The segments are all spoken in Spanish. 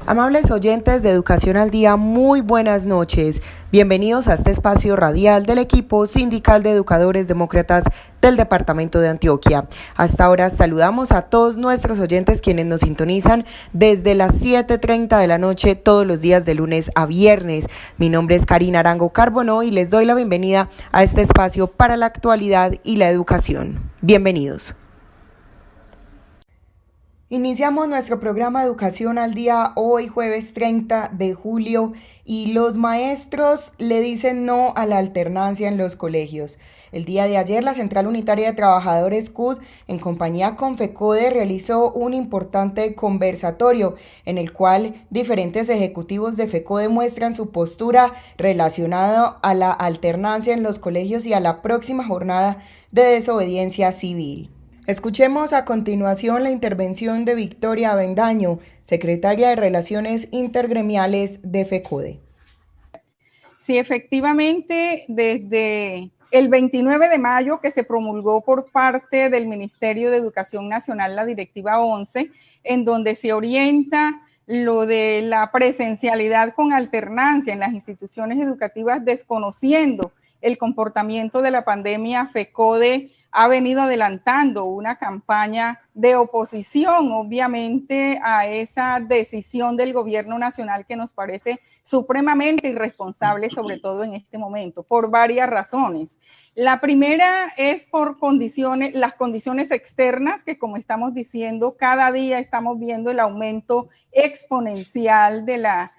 Amables oyentes de Educación al Día, muy buenas noches. Bienvenidos a este espacio radial del equipo sindical de educadores demócratas del Departamento de Antioquia. Hasta ahora saludamos a todos nuestros oyentes quienes nos sintonizan desde las 7:30 de la noche todos los días de lunes a viernes. Mi nombre es Karina Arango Carbonó y les doy la bienvenida a este espacio para la actualidad y la educación. Bienvenidos. Iniciamos nuestro programa de Educación al Día hoy, jueves 30 de julio, y los maestros le dicen no a la alternancia en los colegios. El día de ayer, la Central Unitaria de Trabajadores CUT, en compañía con FECODE, realizó un importante conversatorio en el cual diferentes ejecutivos de FECODE muestran su postura relacionada a la alternancia en los colegios y a la próxima jornada de desobediencia civil. Escuchemos a continuación la intervención de Victoria Avendaño, secretaria de Relaciones Intergremiales de FECODE. Sí, efectivamente, desde el 29 de mayo que se promulgó por parte del Ministerio de Educación Nacional la Directiva 11, en donde se orienta lo de la presencialidad con alternancia en las instituciones educativas, desconociendo el comportamiento de la pandemia, FECODE ha venido adelantando una campaña de oposición, obviamente, a esa decisión del gobierno nacional que nos parece supremamente irresponsable, sobre todo en este momento, por varias razones. La primera es por las condiciones externas, que como estamos diciendo, cada día estamos viendo el aumento exponencial de la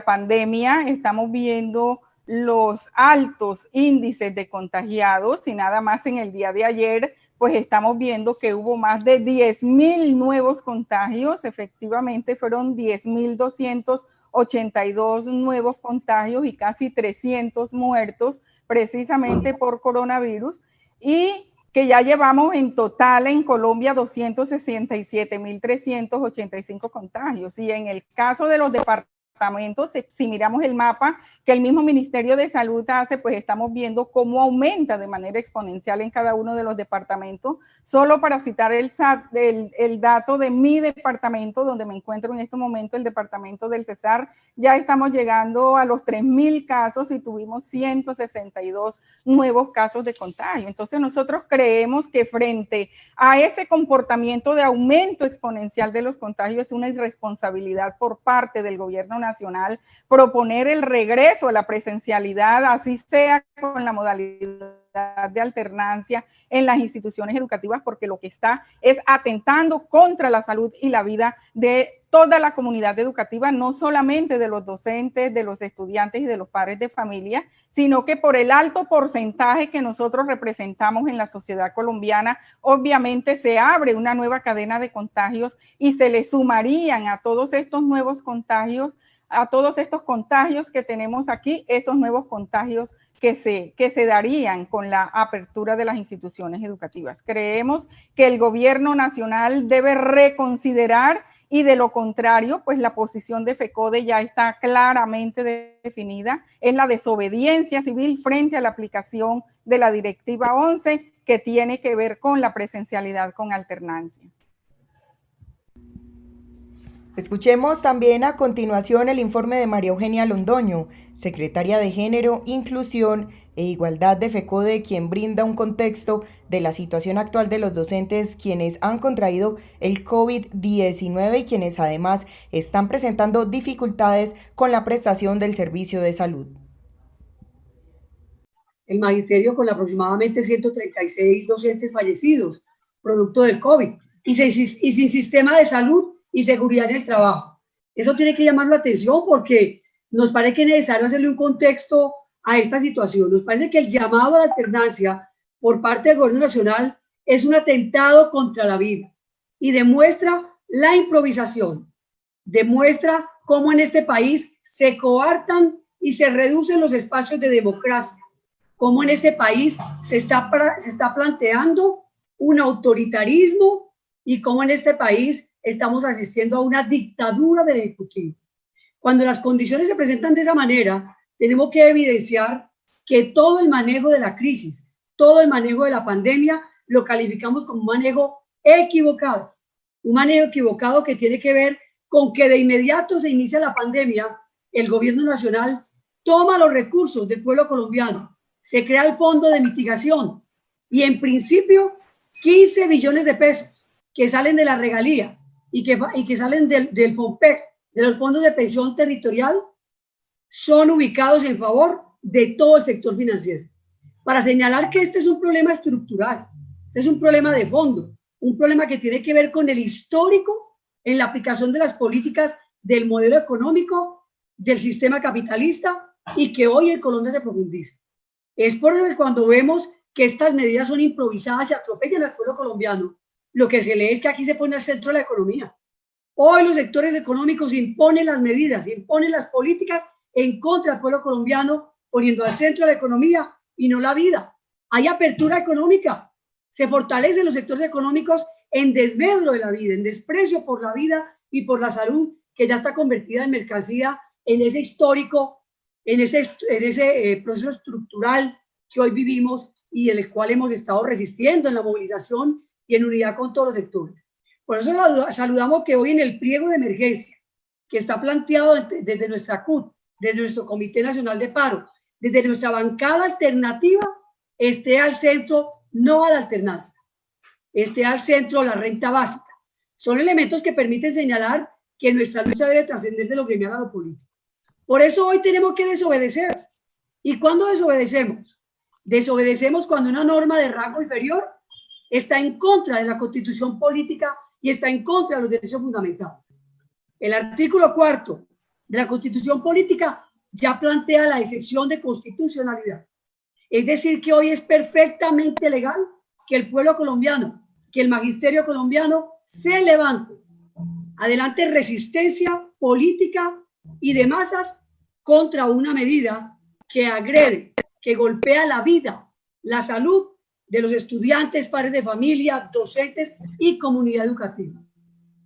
pandemia, estamos viendo los altos índices de contagiados, y nada más en el día de ayer, pues estamos viendo que hubo más de 10,000 nuevos contagios. Efectivamente fueron 10,282 nuevos contagios y casi 300 muertos precisamente por coronavirus, y que ya llevamos en total en Colombia 267,385 contagios. Y en el caso de los departamentos, si miramos el mapa que el mismo Ministerio de Salud hace, pues estamos viendo cómo aumenta de manera exponencial en cada uno de los departamentos. Solo para citar el dato de mi departamento, donde me encuentro en este momento, el departamento del Cesar, ya estamos llegando a los 3,000 casos y tuvimos 162 nuevos casos de contagio. Entonces nosotros creemos que frente a ese comportamiento de aumento exponencial de los contagios es una irresponsabilidad por parte del gobierno nacional proponer el regreso a la presencialidad, así sea con la modalidad de alternancia en las instituciones educativas, porque lo que está es atentando contra la salud y la vida de toda la comunidad educativa, no solamente de los docentes, de los estudiantes y de los padres de familia, sino que por el alto porcentaje que nosotros representamos en la sociedad colombiana, obviamente se abre una nueva cadena de contagios y se le sumarían a todos estos nuevos contagios, a todos estos contagios que tenemos aquí, esos nuevos contagios que se darían con la apertura de las instituciones educativas. Creemos que el gobierno nacional debe reconsiderar, y de lo contrario, pues la posición de FECODE ya está claramente definida, es la desobediencia civil frente a la aplicación de la Directiva 11, que tiene que ver con la presencialidad con alternancia. Escuchemos también a continuación el informe de María Eugenia Londoño, secretaria de Género, Inclusión e Igualdad de FECODE, quien brinda un contexto de la situación actual de los docentes quienes han contraído el COVID-19 y quienes además están presentando dificultades con la prestación del servicio de salud. El magisterio con aproximadamente 136 docentes fallecidos, producto del COVID, y sin sistema de salud y seguridad en el trabajo. Eso tiene que llamar la atención porque nos parece que es necesario hacerle un contexto a esta situación. Nos parece que el llamado a la alternancia por parte del gobierno nacional es un atentado contra la vida y demuestra la improvisación, demuestra cómo en este país se coartan y se reducen los espacios de democracia, cómo en este país se está planteando un autoritarismo y cómo en este país estamos asistiendo a una dictadura del Ejecutivo. Cuando las condiciones se presentan de esa manera, tenemos que evidenciar que todo el manejo de la crisis, todo el manejo de la pandemia, lo calificamos como un manejo equivocado que tiene que ver con que de inmediato se inicia la pandemia, el gobierno nacional toma los recursos del pueblo colombiano, se crea el fondo de mitigación y en principio 15 billones de pesos que salen de las regalías y que salen del FOMPEC, de los fondos de pensión territorial, son ubicados en favor de todo el sector financiero. Para señalar que este es un problema estructural, este es un problema de fondo, un problema que tiene que ver con el histórico en la aplicación de las políticas del modelo económico, del sistema capitalista y que hoy en Colombia se profundiza. Es por eso que cuando vemos que estas medidas son improvisadas y atropellan al pueblo colombiano, lo que se lee es que aquí se pone al centro de la economía. Hoy los sectores económicos imponen las medidas, imponen las políticas en contra del pueblo colombiano, poniendo al centro la economía y no la vida. Hay apertura económica, se fortalecen los sectores económicos en desmedro de la vida, en desprecio por la vida y por la salud, que ya está convertida en mercancía en ese histórico, en ese proceso estructural que hoy vivimos y en el cual hemos estado resistiendo en la movilización y en unidad con todos los sectores. Por eso saludamos que hoy en el pliego de emergencia que está planteado desde nuestra CUT, desde nuestro Comité Nacional de Paro, desde nuestra bancada alternativa, esté al centro no a la alternancia, esté al centro la renta básica. Son elementos que permiten señalar que nuestra lucha debe trascender de lo gremial a lo político. Por eso hoy tenemos que desobedecer. ¿Y cuándo desobedecemos? Desobedecemos cuando una norma de rango inferior está en contra de la Constitución política y está en contra de los derechos fundamentales. El artículo 4 de la Constitución política ya plantea la excepción de constitucionalidad. Es decir, que hoy es perfectamente legal que el pueblo colombiano, que el magisterio colombiano se levante, adelante resistencia política y de masas contra una medida que agrede, que golpea la vida, la salud de los estudiantes, padres de familia, docentes y comunidad educativa.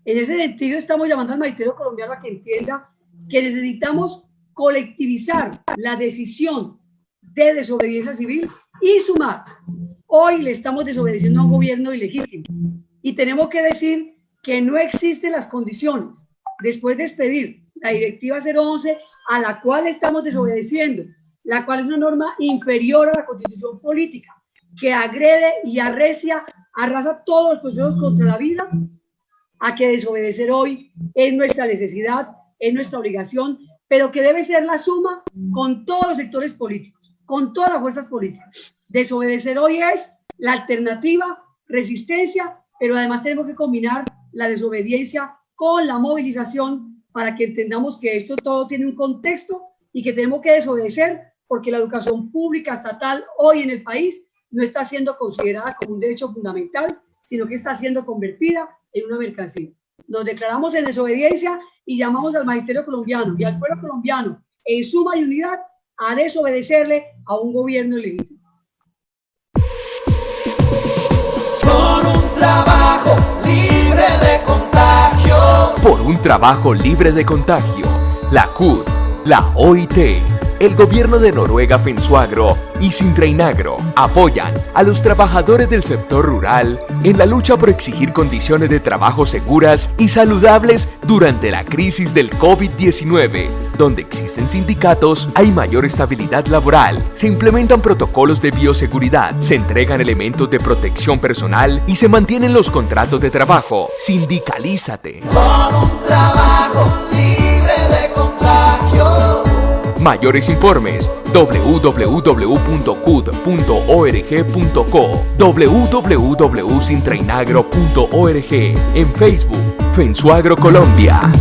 En ese sentido, estamos llamando al magisterio colombiano a que entienda que necesitamos colectivizar la decisión de desobediencia civil y sumar. Hoy le estamos desobedeciendo a un gobierno ilegítimo y tenemos que decir que no existen las condiciones después de expedir la directiva 011 a la cual estamos desobedeciendo, la cual es una norma inferior a la Constitución política, que agrede y arrasa todos los procesos contra la vida, a que desobedecer hoy es nuestra necesidad, es nuestra obligación, pero que debe ser la suma con todos los sectores políticos, con todas las fuerzas políticas. Desobedecer hoy es la alternativa, resistencia, pero además tenemos que combinar la desobediencia con la movilización para que entendamos que esto todo tiene un contexto y que tenemos que desobedecer porque la educación pública estatal hoy en el país no está siendo considerada como un derecho fundamental, sino que está siendo convertida en una mercancía. Nos declaramos en desobediencia y llamamos al magisterio colombiano y al pueblo colombiano en suma y unidad a desobedecerle a un gobierno ilegítimo. Por un trabajo libre de contagio. Por un trabajo libre de contagio. La CUT, la OIT, el gobierno de Noruega Fensuagro y Sintrainagro apoyan a los trabajadores del sector rural en la lucha por exigir condiciones de trabajo seguras y saludables durante la crisis del COVID-19. Donde existen sindicatos, hay mayor estabilidad laboral, se implementan protocolos de bioseguridad, se entregan elementos de protección personal y se mantienen los contratos de trabajo. Sindicalízate. Por un trabajo libre de contagio. Mayores informes www.cud.org.co, www.sintrainagro.org, en Facebook, Fensuagro Colombia.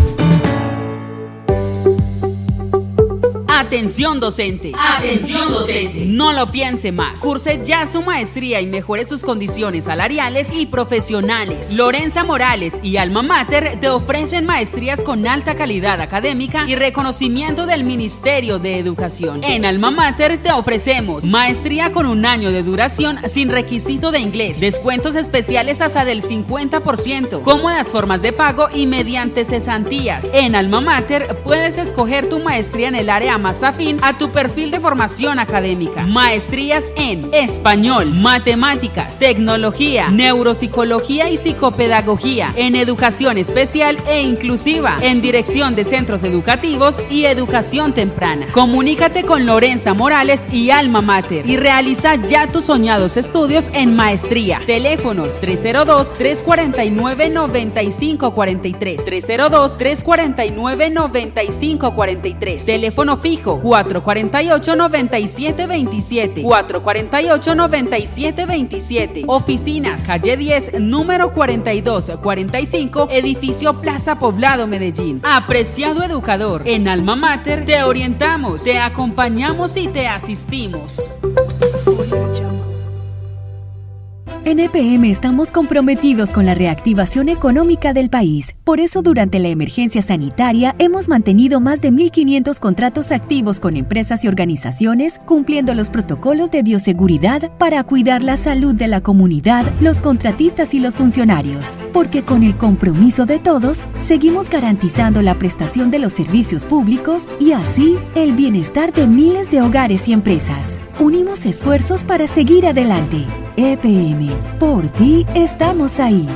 Atención docente. Atención docente. No lo piense más. Curse ya su maestría y mejore sus condiciones salariales y profesionales. Lorenza Morales y Alma Mater te ofrecen maestrías con alta calidad académica y reconocimiento del Ministerio de Educación. En Alma Mater te ofrecemos maestría con 1 año de duración sin requisito de inglés, descuentos especiales hasta del 50%, cómodas formas de pago y mediante cesantías. En Alma Mater puedes escoger tu maestría en el área más mejoras afín a tu perfil de formación académica. Maestrías en español, matemáticas, tecnología, neuropsicología y psicopedagogía, en educación especial e inclusiva, en dirección de centros educativos y educación temprana. Comunícate con Lorenza Morales y Alma Mater y realiza ya tus soñados estudios en maestría. Teléfonos 302-349-9543. 302-349-9543. Teléfono fijo 448-9727. 448-9727. Oficinas calle 10, número 4245, edificio Plaza Poblado, Medellín. Apreciado educador, en Alma Mater te orientamos, te acompañamos y te asistimos. En EPM estamos comprometidos con la reactivación económica del país. Por eso, durante la emergencia sanitaria, hemos mantenido más de 1.500 contratos activos con empresas y organizaciones, cumpliendo los protocolos de bioseguridad para cuidar la salud de la comunidad, los contratistas y los funcionarios. Porque con el compromiso de todos, seguimos garantizando la prestación de los servicios públicos y así el bienestar de miles de hogares y empresas. Unimos esfuerzos para seguir adelante. EPM, por ti estamos ahí.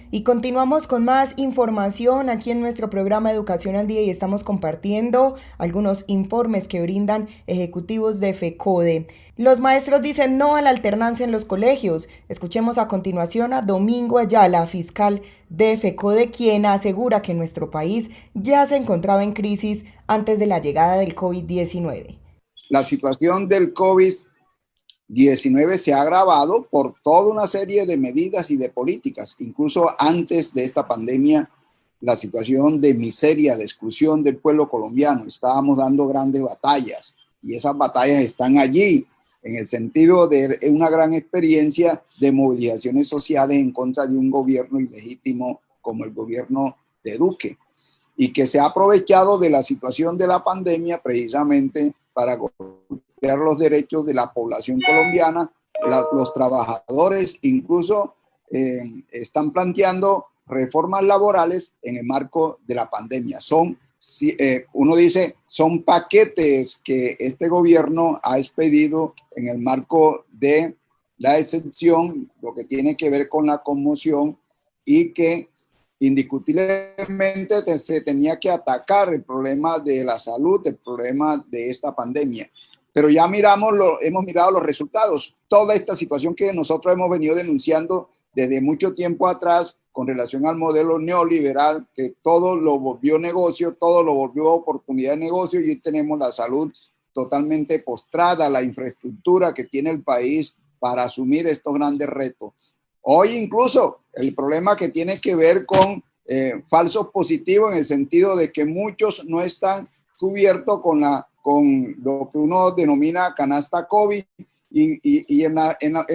Y continuamos con más información aquí en nuestro programa Educación al Día y estamos compartiendo algunos informes que brindan ejecutivos de FECODE. Los maestros dicen no a la alternancia en los colegios. Escuchemos a continuación a Domingo Ayala, fiscal de FECODE, quien asegura que nuestro país ya se encontraba en crisis antes de la llegada del COVID-19. La situación del COVID-19 se ha agravado por toda una serie de medidas y de políticas. Incluso antes de esta pandemia, la situación de miseria, de exclusión del pueblo colombiano, estábamos dando grandes batallas y esas batallas están allí en el sentido de una gran experiencia de movilizaciones sociales en contra de un gobierno ilegítimo como el gobierno de Duque y que se ha aprovechado de la situación de la pandemia precisamente para golpear los derechos de la población colombiana. Los trabajadores incluso están planteando reformas laborales en el marco de la pandemia. Uno dice, son paquetes que este gobierno ha expedido en el marco de la excepción, lo que tiene que ver con la conmoción y que indiscutiblemente se tenía que atacar el problema de la salud, el problema de esta pandemia. Pero ya hemos mirado los resultados. Toda esta situación que nosotros hemos venido denunciando desde mucho tiempo atrás con relación al modelo neoliberal, que todo lo volvió negocio, todo lo volvió oportunidad de negocio, y hoy tenemos la salud totalmente postrada, la infraestructura que tiene el país para asumir estos grandes retos. Hoy incluso el problema que tiene que ver con falsos positivos, en el sentido de que muchos no están cubiertos con lo que uno denomina canasta COVID y en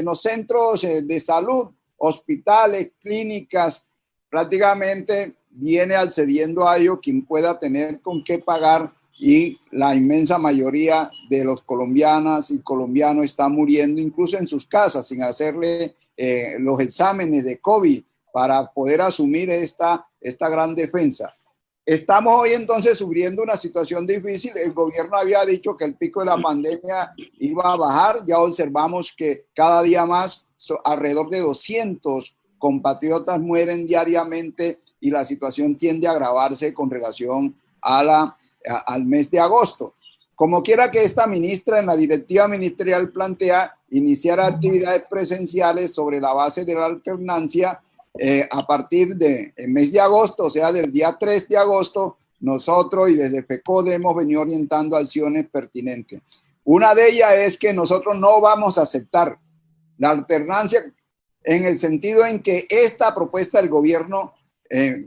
los centros de salud, hospitales, clínicas, prácticamente viene accediendo a ello quien pueda tener con qué pagar, y la inmensa mayoría de los colombianas y colombianos están muriendo incluso en sus casas sin hacerle los exámenes de COVID para poder asumir esta gran defensa. Estamos hoy entonces sufriendo una situación difícil. El gobierno había dicho que el pico de la pandemia iba a bajar. Ya observamos que cada día más alrededor de 200 compatriotas mueren diariamente y la situación tiende a agravarse con relación al mes de agosto. Como quiera que esta ministra en la directiva ministerial plantea iniciar actividades presenciales sobre la base de la alternancia a partir del mes de agosto, o sea, del día 3 de agosto, nosotros y desde FECODE hemos venido orientando acciones pertinentes. Una de ellas es que nosotros no vamos a aceptar la alternancia en el sentido en que esta propuesta del gobierno,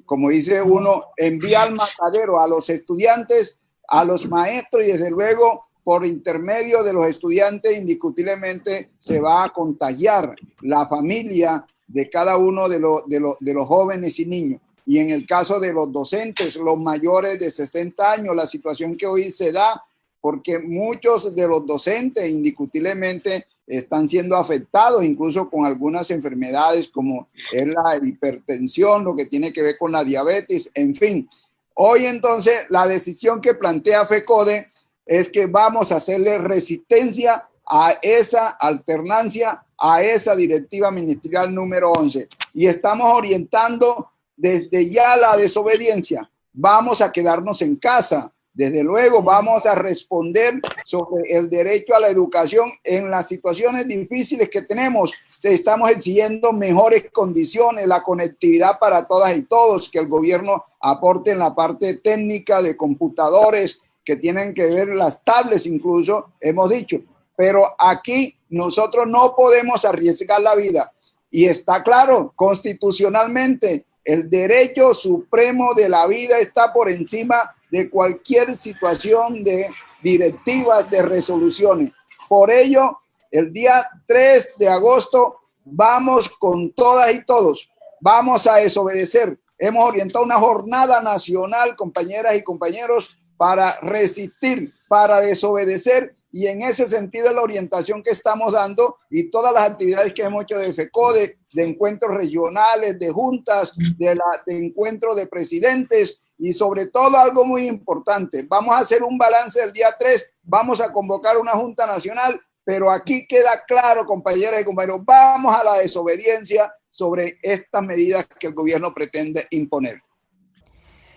como dice uno, envía al matadero a los estudiantes, a los maestros, y desde luego por intermedio de los estudiantes indiscutiblemente se va a contagiar la familia de cada uno de los jóvenes y niños. Y en el caso de los docentes, los mayores de 60 años, la situación que hoy se da, porque muchos de los docentes indiscutiblemente están siendo afectados incluso con algunas enfermedades como es la hipertensión, lo que tiene que ver con la diabetes, en fin. Hoy entonces la decisión que plantea FECODE es que vamos a hacerle resistencia a esa alternancia, a esa directiva ministerial número 11. Y estamos orientando desde ya la desobediencia. Vamos a quedarnos en casa. Desde luego vamos a responder sobre el derecho a la educación en las situaciones difíciles que tenemos. Estamos exigiendo mejores condiciones, la conectividad para todas y todos, que el gobierno aporte en la parte técnica de computadores que tienen que ver las tablets incluso, hemos dicho. Pero aquí nosotros no podemos arriesgar la vida. Y está claro, constitucionalmente, el derecho supremo de la vida está por encima de cualquier situación de directivas, de resoluciones. Por ello, el día 3 de agosto vamos con todas y todos, vamos a desobedecer. Hemos orientado una jornada nacional, compañeras y compañeros, para resistir, para desobedecer, y en ese sentido es la orientación que estamos dando y todas las actividades que hemos hecho de FECODE, de encuentros regionales, de juntas, de encuentros de presidentes, y sobre todo algo muy importante, vamos a hacer un balance el día 3, vamos a convocar una junta nacional, pero aquí queda claro, compañeras y compañeros, vamos a la desobediencia sobre estas medidas que el gobierno pretende imponer.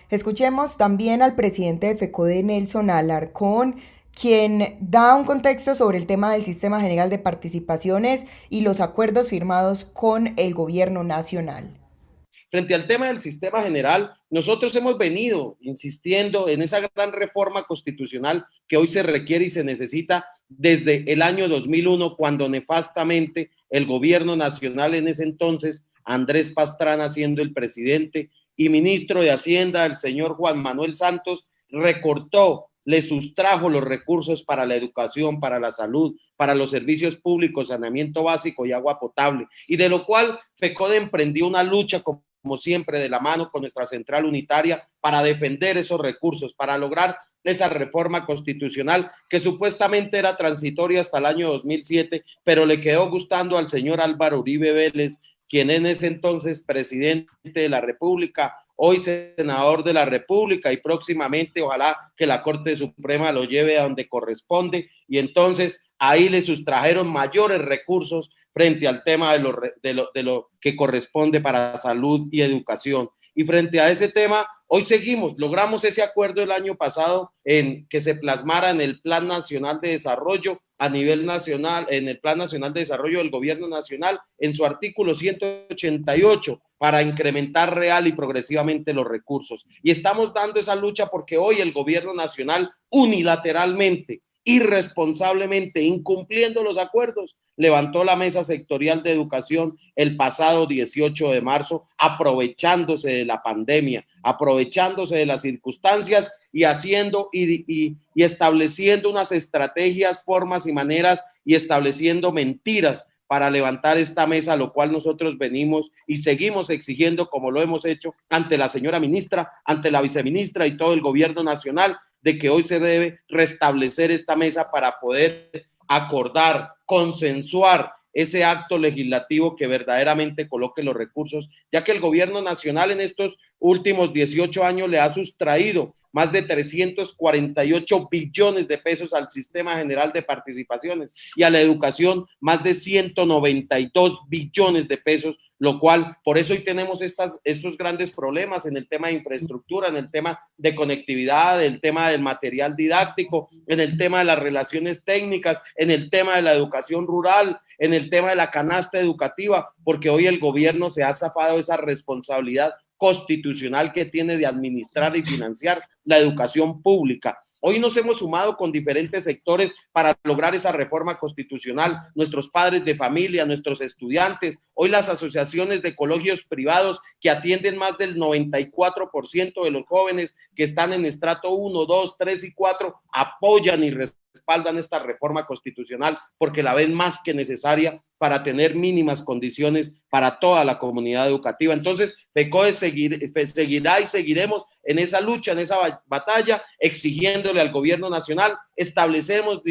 Escuchemos también al presidente de FECODE, Nelson Alarcón, quien da un contexto sobre el tema del Sistema General de Participaciones y los acuerdos firmados con el gobierno nacional. Frente al tema del sistema general, nosotros hemos venido insistiendo en esa gran reforma constitucional que hoy se requiere y se necesita desde el año 2001, cuando nefastamente el gobierno nacional en ese entonces, Andrés Pastrana siendo el presidente y ministro de Hacienda, el señor Juan Manuel Santos, recortó, le sustrajo los recursos para la educación, para la salud, para los servicios públicos, saneamiento básico y agua potable, y de lo cual FECODE emprendió una lucha como siempre de la mano con nuestra central unitaria para defender esos recursos, para lograr esa reforma constitucional que supuestamente era transitoria hasta el año 2007, pero le quedó gustando al señor Álvaro Uribe Vélez, quien en ese entonces presidente de la República, hoy senador de la República, y próximamente ojalá que la Corte Suprema lo lleve a donde corresponde, y entonces ahí le sustrajeron mayores recursos frente al tema de lo que corresponde para salud y educación. Y frente a ese tema, hoy seguimos, logramos ese acuerdo el año pasado en que se plasmara en el Plan Nacional de Desarrollo a nivel nacional, en el Plan Nacional de Desarrollo del Gobierno Nacional, en su artículo 188, para incrementar real y progresivamente los recursos. Y estamos dando esa lucha porque hoy el Gobierno Nacional unilateralmente, irresponsablemente, incumpliendo los acuerdos, levantó la mesa sectorial de educación el pasado 18 de marzo, aprovechándose de la pandemia, aprovechándose de las circunstancias y haciendo y estableciendo unas estrategias, formas y maneras y estableciendo mentiras para levantar esta mesa, lo cual nosotros venimos y seguimos exigiendo, como lo hemos hecho ante la señora ministra, ante la viceministra y todo el gobierno nacional, de que hoy se debe restablecer esta mesa para poder acordar, consensuar ese acto legislativo que verdaderamente coloque los recursos, ya que el gobierno nacional en estos últimos 18 años le ha sustraído más de 348 billones de pesos al Sistema General de Participaciones y a la educación más de 192 billones de pesos, lo cual, por eso hoy tenemos estos grandes problemas en el tema de infraestructura, en el tema de conectividad, en el tema del material didáctico, en el tema de las relaciones técnicas, en el tema de la educación rural, en el tema de la canasta educativa, porque hoy el gobierno se ha zafado de esa responsabilidad constitucional que tiene de administrar y financiar la educación pública. Hoy nos hemos sumado con diferentes sectores para lograr esa reforma constitucional, nuestros padres de familia, nuestros estudiantes, hoy las asociaciones de colegios privados que atienden más del 94% de los jóvenes que están en estrato 1, 2, 3 y 4, apoyan y respaldan esta reforma constitucional porque la ven más que necesaria para tener mínimas condiciones para toda la comunidad educativa. Entonces, FECODE seguirá y seguiremos en esa lucha, en esa batalla, exigiéndole al gobierno nacional, estableceremos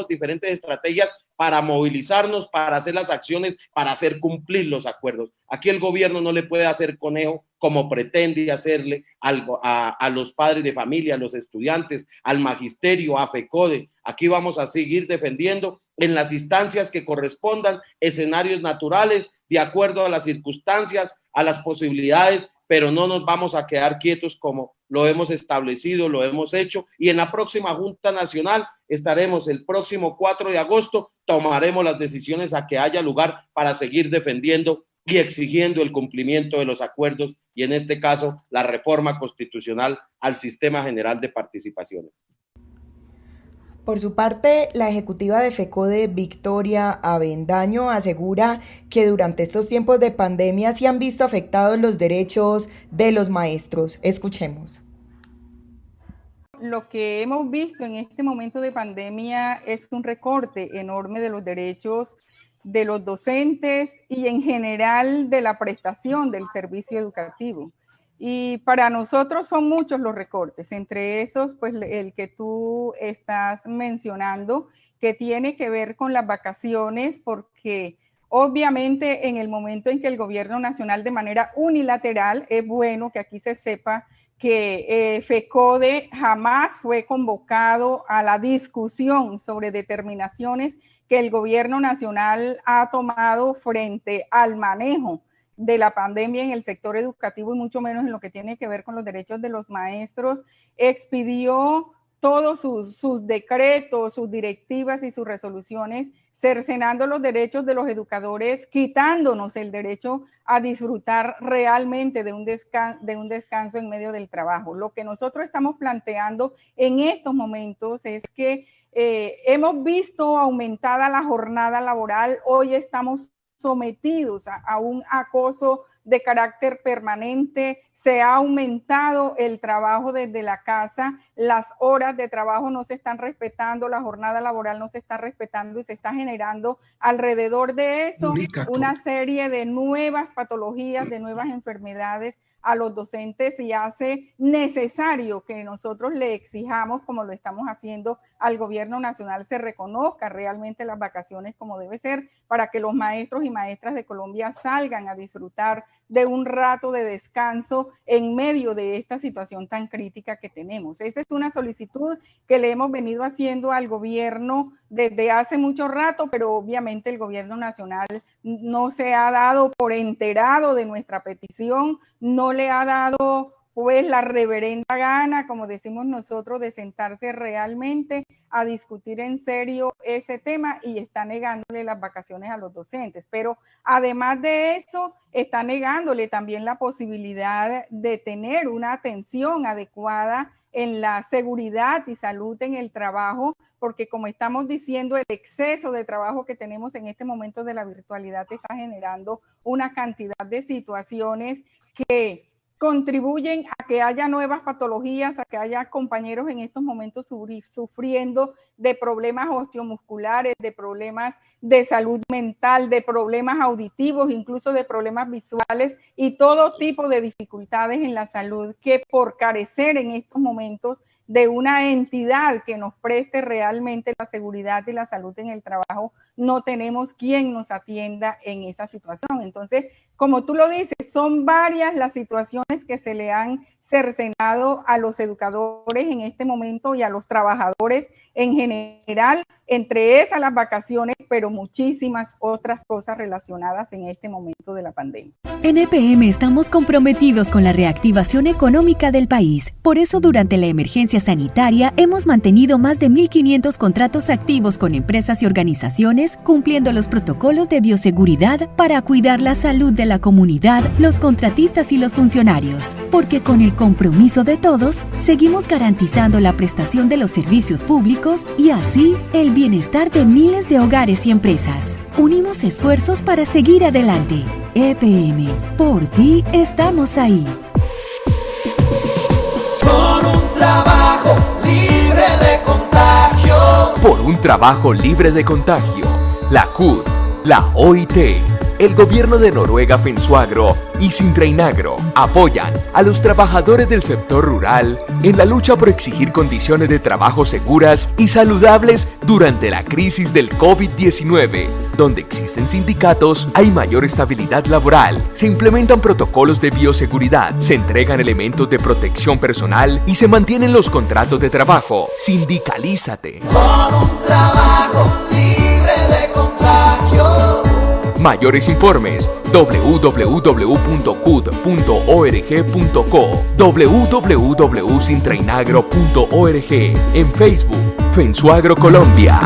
diferentes estrategias para movilizarnos, para hacer las acciones, para hacer cumplir los acuerdos. Aquí el gobierno no le puede hacer conejo como pretende hacerle algo a los padres de familia, a los estudiantes, al magisterio, a FECODE. Aquí vamos a seguir defendiendo en las instancias que correspondan escenarios naturales, de acuerdo a las circunstancias, a las posibilidades, pero no nos vamos a quedar quietos como lo hemos establecido, lo hemos hecho, y en la próxima Junta Nacional estaremos el próximo 4 de agosto, tomaremos las decisiones a que haya lugar para seguir defendiendo y exigiendo el cumplimiento de los acuerdos y en este caso la reforma constitucional al Sistema General de Participaciones. Por su parte, la ejecutiva de FECODE, Victoria Avendaño, asegura que durante estos tiempos de pandemia se han visto afectados los derechos de los maestros. Escuchemos. Lo que hemos visto en este momento de pandemia es un recorte enorme de los derechos de los docentes y en general de la prestación del servicio educativo. Y para nosotros son muchos los recortes, entre esos, pues el que tú estás mencionando, que tiene que ver con las vacaciones, porque obviamente en el momento en que el gobierno nacional de manera unilateral, es bueno que aquí se sepa que FECODE jamás fue convocado a la discusión sobre determinaciones que el gobierno nacional ha tomado frente al manejo de la pandemia en el sector educativo y mucho menos en lo que tiene que ver con los derechos de los maestros. Expidió todos sus decretos, sus directivas y sus resoluciones, cercenando los derechos de los educadores, quitándonos el derecho a disfrutar realmente de un descanso en medio del trabajo. Lo que nosotros estamos planteando en estos momentos es que hemos visto aumentada la jornada laboral, hoy estamos sometidos a un acoso de carácter permanente, se ha aumentado el trabajo desde la casa, las horas de trabajo no se están respetando, la jornada laboral no se está respetando y se está generando alrededor de eso una serie de nuevas patologías, de nuevas enfermedades a los docentes y hace necesario que nosotros le exijamos, como lo estamos haciendo al gobierno nacional, se reconozca realmente las vacaciones como debe ser para que los maestros y maestras de Colombia salgan a disfrutar de un rato de descanso en medio de esta situación tan crítica que tenemos. Esa es una solicitud que le hemos venido haciendo al gobierno desde hace mucho rato, pero obviamente el gobierno nacional no se ha dado por enterado de nuestra petición, no le ha dado pues la reverenda gana, como decimos nosotros, de sentarse realmente a discutir en serio ese tema y está negándole las vacaciones a los docentes. Pero además de eso, está negándole también la posibilidad de tener una atención adecuada en la seguridad y salud en el trabajo, porque como estamos diciendo, el exceso de trabajo que tenemos en este momento de la virtualidad está generando una cantidad de situaciones que contribuyen a que haya nuevas patologías, a que haya compañeros en estos momentos sufriendo de problemas osteomusculares, de problemas de salud mental, de problemas auditivos, incluso de problemas visuales y todo tipo de dificultades en la salud que por carecer en estos momentos de una entidad que nos preste realmente la seguridad y la salud en el trabajo, no tenemos quien nos atienda en esa situación. Entonces, como tú lo dices, son varias las situaciones que se le han cercenado a los educadores en este momento y a los trabajadores en general, entre esas las vacaciones, pero muchísimas otras cosas relacionadas en este momento de la pandemia. En EPM estamos comprometidos con la reactivación económica del país. Por eso, durante la emergencia sanitaria, hemos mantenido más de 1.500 contratos activos con empresas y organizaciones, cumpliendo los protocolos de bioseguridad para cuidar la salud de la comunidad, los contratistas y los funcionarios. Porque con el compromiso de todos, seguimos garantizando la prestación de los servicios públicos y así el bienestar de miles de hogares y empresas. Unimos esfuerzos para seguir adelante. EPM, por ti estamos ahí. Por un trabajo libre de contagio. Por un trabajo libre de contagio. La CUT, la OIT, el gobierno de Noruega Fensuagro y Sintrainagro apoyan a los trabajadores del sector rural en la lucha por exigir condiciones de trabajo seguras y saludables durante la crisis del COVID-19. Donde existen sindicatos, hay mayor estabilidad laboral, se implementan protocolos de bioseguridad, se entregan elementos de protección personal y se mantienen los contratos de trabajo. Sindicalízate. Por un trabajo libre de contagio. Mayores informes www.cud.org.co, www.sintrainagro.org, en Facebook, Fensuagro Colombia.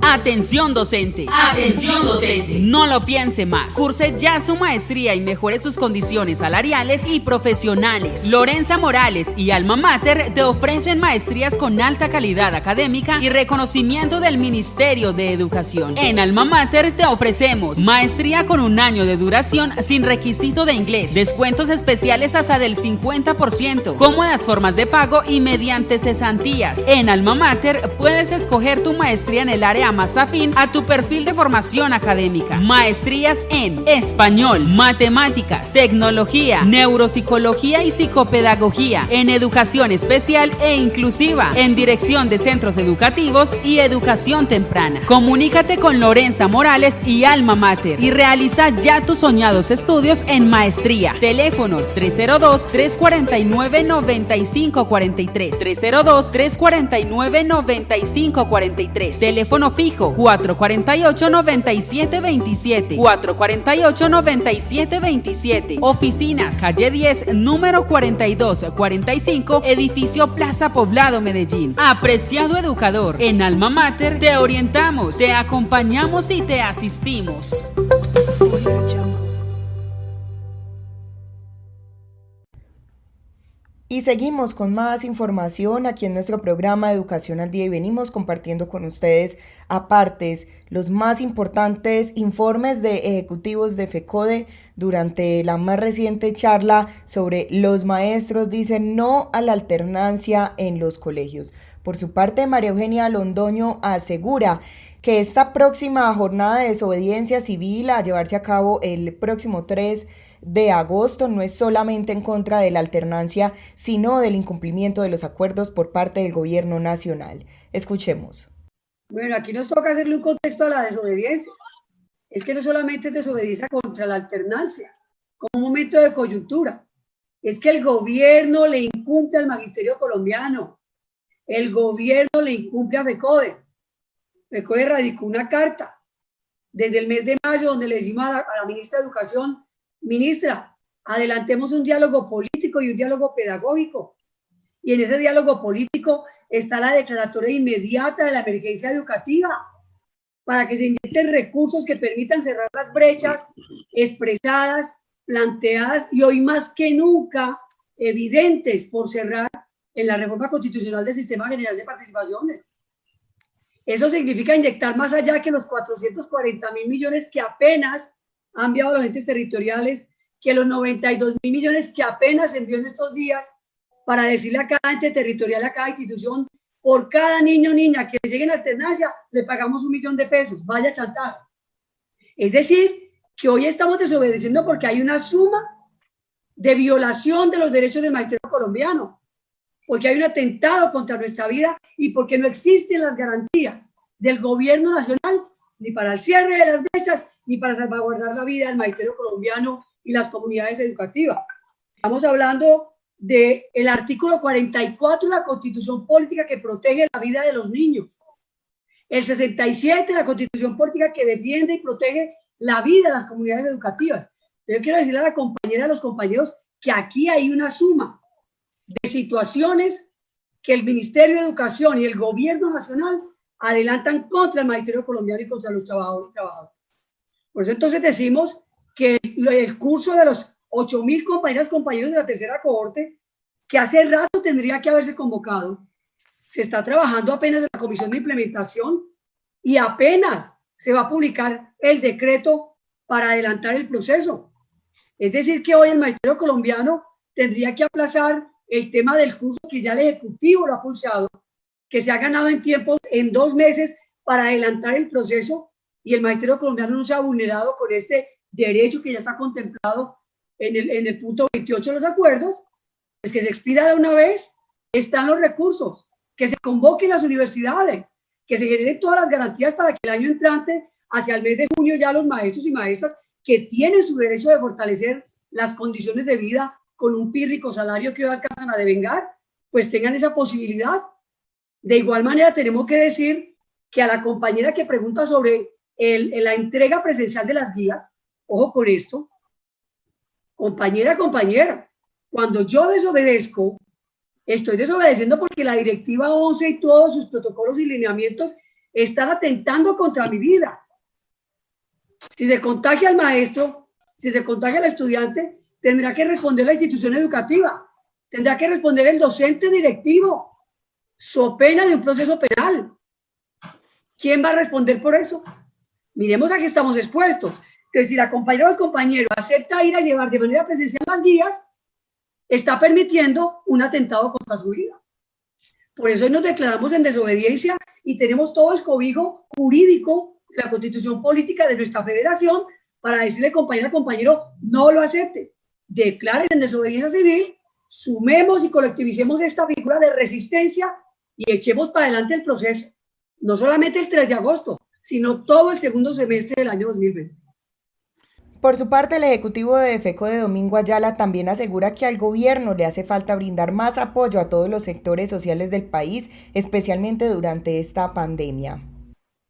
Atención docente. Atención docente. No lo piense más. Curse ya su maestría y mejore sus condiciones salariales y profesionales. Lorenza Morales y Alma Mater te ofrecen maestrías con alta calidad académica y reconocimiento del Ministerio de Educación. En Alma Mater te ofrecemos maestría con 1 año de duración sin requisito de inglés, descuentos especiales hasta del 50%, cómodas formas de pago y mediante cesantías. En Alma Mater puedes escoger tu maestría en el área más afín a tu perfil de formación académica. Maestrías en español, matemáticas, tecnología, neuropsicología y psicopedagogía, en educación especial e inclusiva, en dirección de centros educativos y educación temprana. Comunícate con Lorenza Morales y Alma Mater y realiza ya tus soñados estudios en maestría. Teléfonos 302-349-9543, 302-349-9543, teléfono fijo 448-9727, 448-9727. Oficinas, calle 10, número 4245, edificio Plaza Poblado, Medellín. Apreciado educador, en Alma Mater te orientamos, te acompañamos y te asistimos. Y seguimos con más información aquí en nuestro programa Educación al Día y venimos compartiendo con ustedes apartes los más importantes informes de ejecutivos de FECODE durante la más reciente charla sobre los maestros dicen no a la alternancia en los colegios. Por su parte, María Eugenia Londoño asegura que esta próxima jornada de desobediencia civil a llevarse a cabo el próximo 3 de agosto no es solamente en contra de la alternancia, sino del incumplimiento de los acuerdos por parte del gobierno nacional. Escuchemos. Bueno, aquí nos toca hacerle un contexto a la desobediencia. Es que no solamente es desobediencia contra la alternancia, como un momento de coyuntura. Es que el gobierno le incumple al magisterio colombiano. El gobierno le incumple a FECODE. FECODE radicó una carta desde el mes de mayo donde le decimos a la ministra de Educación: ministra, adelantemos un diálogo político y un diálogo pedagógico. Y en ese diálogo político está la declaratoria inmediata de la emergencia educativa para que se inyecten recursos que permitan cerrar las brechas expresadas, planteadas y hoy más que nunca evidentes por cerrar en la reforma constitucional del Sistema General de Participaciones. Eso significa inyectar más allá que los 440.000 millones que apenas han enviado los entes territoriales, que los 92.000 millones que apenas envió en estos días para decirle a cada ente territorial, a cada institución, por cada niño o niña que llegue en alternancia, le pagamos $1.000.000, vaya chantaje. Es decir, que hoy estamos desobedeciendo porque hay una suma de violación de los derechos del magisterio colombiano, porque hay un atentado contra nuestra vida y porque no existen las garantías del gobierno nacional ni para el cierre de las brechas, ni para salvaguardar la vida del magisterio colombiano y las comunidades educativas. Estamos hablando del artículo 44 de la Constitución Política que protege la vida de los niños, el 67 de la Constitución Política que defiende y protege la vida de las comunidades educativas. Yo quiero decirle a la compañera y a los compañeros que aquí hay una suma de situaciones que el Ministerio de Educación y el Gobierno Nacional adelantan contra el magisterio colombiano y contra los trabajadores y trabajadoras. Por eso entonces decimos que el curso de los 8.000 compañeras y compañeros de la tercera cohorte, que hace rato tendría que haberse convocado, se está trabajando apenas en la comisión de implementación y apenas se va a publicar el decreto para adelantar el proceso. Es decir, que hoy el magisterio colombiano tendría que aplazar el tema del curso que ya el Ejecutivo lo ha pulsado, que se ha ganado en tiempo, en 2 meses, para adelantar el proceso y el magisterio colombiano no sea vulnerado con este derecho que ya está contemplado en el punto 28 de los acuerdos, pues que se expida de una vez, están los recursos, que se convoquen las universidades, que se generen todas las garantías para que el año entrante, hacia el mes de junio, ya los maestros y maestras que tienen su derecho de fortalecer las condiciones de vida con un pírrico salario que hoy alcanzan a devengar, pues tengan esa posibilidad. De igual manera, tenemos que decir que a la compañera que pregunta sobre la entrega presencial de las guías, ojo con esto, compañera, cuando yo desobedezco, estoy desobedeciendo porque la directiva 11 y todos sus protocolos y lineamientos están atentando contra mi vida. Si se contagia al maestro, si se contagia al estudiante, tendrá que responder la institución educativa, tendrá que responder el docente directivo, so pena de un proceso penal. ¿Quién va a responder por eso? Miremos a qué estamos expuestos. Entonces, si la compañera o el compañero acepta ir a llevar de manera presencial las guías, está permitiendo un atentado contra su vida. Por eso hoy nos declaramos en desobediencia y tenemos todo el cobijo jurídico, la constitución política de nuestra federación, para decirle, compañera, compañero, no lo acepte. Declaren en desobediencia civil, sumemos y colectivicemos esta figura de resistencia y echemos para adelante el proceso. No solamente el 3 de agosto, sino todo el segundo semestre del año 2020. Por su parte, el ejecutivo de FECODE, Domingo Ayala, también asegura que al gobierno le hace falta brindar más apoyo a todos los sectores sociales del país, especialmente durante esta pandemia.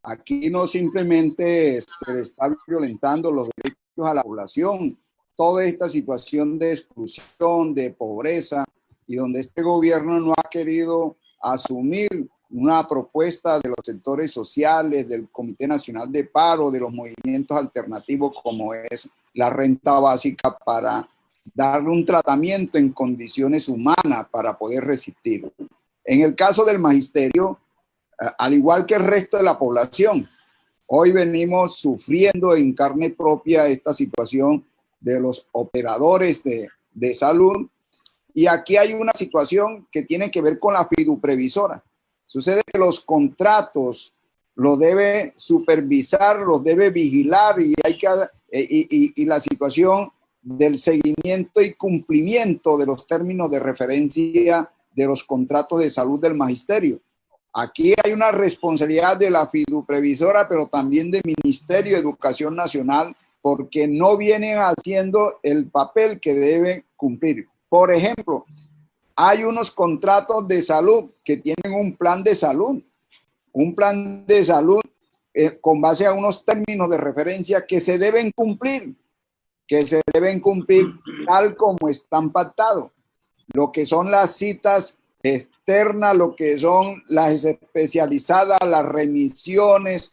Aquí no simplemente se le está violentando los derechos a la población, toda esta situación de exclusión, de pobreza, y donde este gobierno no ha querido asumir una propuesta de los sectores sociales, del Comité Nacional de Paro, de los movimientos alternativos como es la renta básica, para darle un tratamiento en condiciones humanas para poder resistir. En el caso del magisterio, al igual que el resto de la población, hoy venimos sufriendo en carne propia esta situación de los operadores de salud, y aquí hay una situación que tiene que ver con la fiduprevisora. Sucede que los contratos los debe supervisar, los debe vigilar, y la situación del seguimiento y cumplimiento de los términos de referencia de los contratos de salud del magisterio. Aquí hay una responsabilidad de la fiduprevisora, pero también del Ministerio de Educación Nacional, porque no vienen haciendo el papel que deben cumplir. Por ejemplo, hay unos contratos de salud que tienen un plan de salud con base a unos términos de referencia que se deben cumplir tal como están pactados. Lo que son las citas externas, lo que son las especializadas, las remisiones,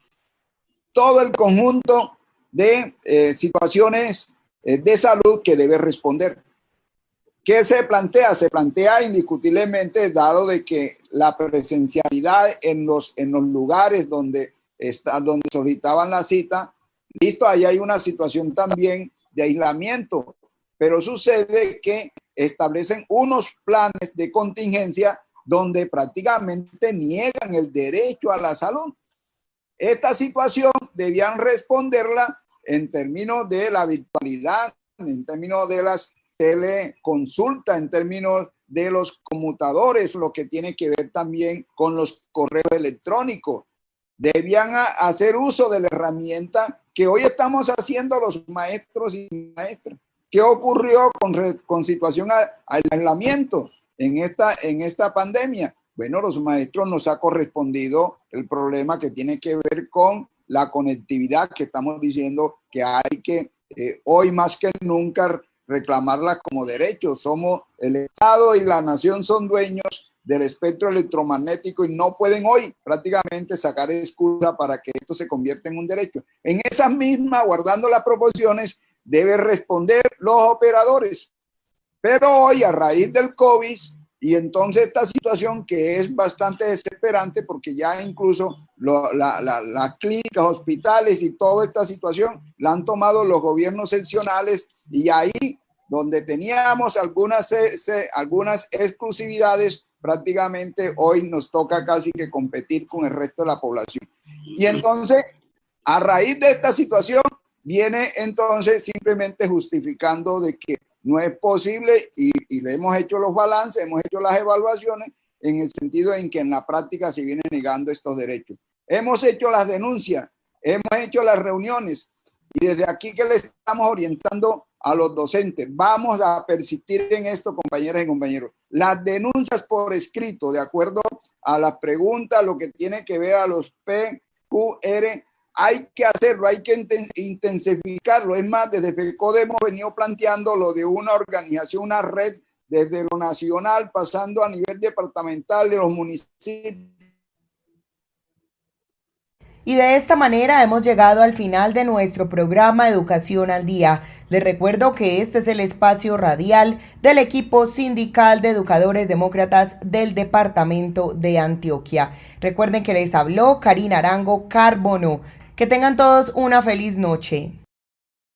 todo el conjunto de situaciones de salud que debe responder. ¿Qué se plantea? Se plantea indiscutiblemente, dado de que la presencialidad en los lugares donde solicitaban la cita, listo, ahí hay una situación también de aislamiento, pero sucede que establecen unos planes de contingencia donde prácticamente niegan el derecho a la salud. Esta situación debían responderla en términos de la virtualidad, en términos de las teleconsulta, en términos de los conmutadores, lo que tiene que ver también con los correos electrónicos. Debían hacer uso de la herramienta que hoy estamos haciendo los maestros y maestras. ¿Qué ocurrió con situación de aislamiento en esta pandemia? Bueno, los maestros nos ha correspondido el problema que tiene que ver con la conectividad, que estamos diciendo que hay que hoy más que nunca reclamarla como derecho. Somos el Estado y la nación son dueños del espectro electromagnético y no pueden hoy prácticamente sacar excusa para que esto se convierta en un derecho. En esa misma, guardando las proporciones, deben responder los operadores. Pero hoy, a raíz del COVID, y entonces esta situación que es bastante desesperante, porque ya incluso las clínicas, hospitales y toda esta situación la han tomado los gobiernos seccionales, y ahí donde teníamos algunas exclusividades, prácticamente hoy nos toca casi que competir con el resto de la población. Y entonces, a raíz de esta situación, viene entonces simplemente justificando de que no es posible y le hemos hecho los balances, hemos hecho las evaluaciones en el sentido en que en la práctica se viene negando estos derechos. Hemos hecho las denuncias, hemos hecho las reuniones y desde aquí que le estamos orientando a los docentes, vamos a persistir en esto, compañeras y compañeros. Las denuncias por escrito, de acuerdo a las preguntas, lo que tiene que ver a los PQR, hay que hacerlo, hay que intensificarlo. Es más, desde FECODE hemos venido planteando lo de una organización, una red desde lo nacional, pasando a nivel departamental de los municipios. Y de esta manera hemos llegado al final de nuestro programa Educación al Día. Les recuerdo que este es el espacio radial del equipo sindical de educadores demócratas del departamento de Antioquia. Recuerden que les habló Karina Arango Carbono. Que tengan todos una feliz noche.